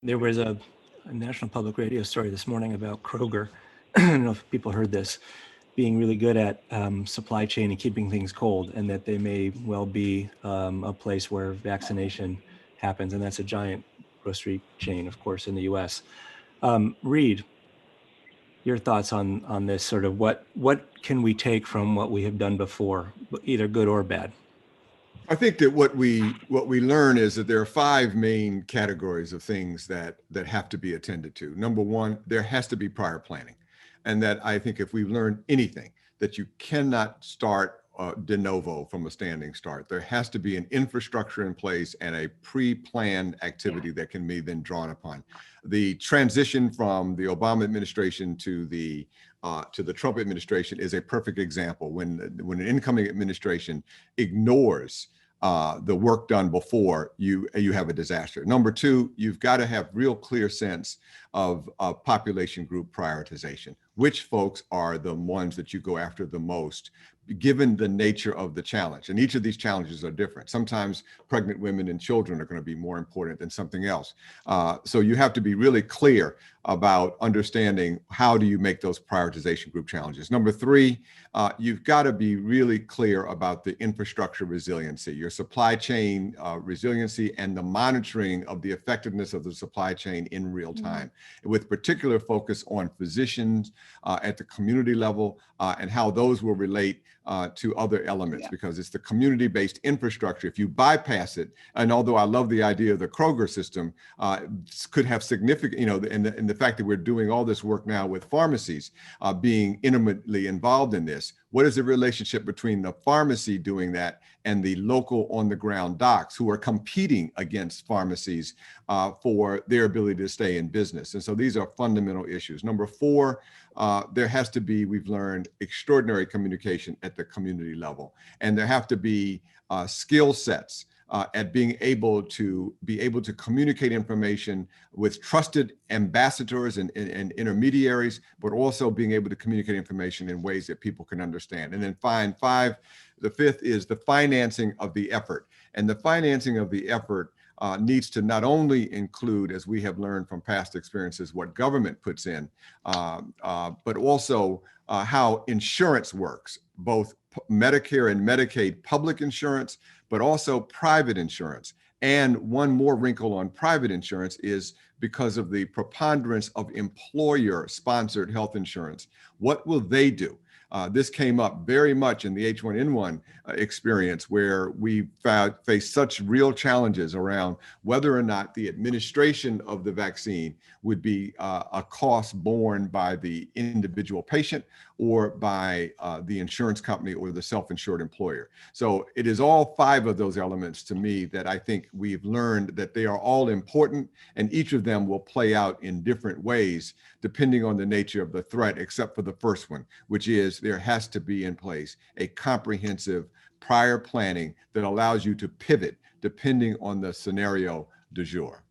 There was a national public radio story this morning about Kroger. I don't know if people heard this, being really good at supply chain and keeping things cold, and that they may well be a place where vaccination happens. And that's a giant grocery chain, of course, in the US. Reed, your thoughts on this sort of what can we take from what we have done before, either good or bad? I think that what we learn is that there are five main categories of things that have to be attended to. Number one, there has to be prior planning, and that I think if we've learned anything, that you cannot start de novo from a standing start. There has to be an infrastructure in place and a pre-planned activity that can be then drawn upon. The transition from the Obama administration to the Trump administration is a perfect example. When an incoming administration ignores the work done before, you have a disaster. Number two, you've got to have real clear sense of population group prioritization. Which folks are the ones that you go after the most, given the nature of the challenge? And each of these challenges are different. Sometimes pregnant women and children are going to be more important than something else. So you have to be really clear about understanding how do you make those prioritization group challenges. Number three, you've got to be really clear about the infrastructure resiliency, your supply chain resiliency, and the monitoring of the effectiveness of the supply chain in real time, with particular focus on physicians at the community level and how those will relate to other elements, because it's the community-based infrastructure. If you bypass it, and although I love the idea of the Kroger system, could have significant, and the fact that we're doing all this work now with pharmacies being intimately involved in this, what is the relationship between the pharmacy doing that and the local on-the-ground docs who are competing against pharmacies for their ability to stay in business? And so these are fundamental issues. Number four, there has to be, we've learned, extraordinary communication at the community level. And there have to be skill sets at being able to communicate information with trusted ambassadors and intermediaries, but also being able to communicate information in ways that people can understand. And then the fifth is the financing of the effort. And the financing of the effort needs to not only include, as we have learned from past experiences, what government puts in, but also how insurance works, both Medicare and Medicaid public insurance, but also private insurance. And one more wrinkle on private insurance is because of the preponderance of employer-sponsored health insurance. What will they do? This came up very much in the H1N1 experience, where we faced such real challenges around whether or not the administration of the vaccine would be a cost borne by the individual patient or by the insurance company or the self-insured employer. So it is all five of those elements to me that I think we've learned that they are all important, and each of them will play out in different ways depending on the nature of the threat, except for the first one, which is there has to be in place a comprehensive prior planning that allows you to pivot depending on the scenario du jour.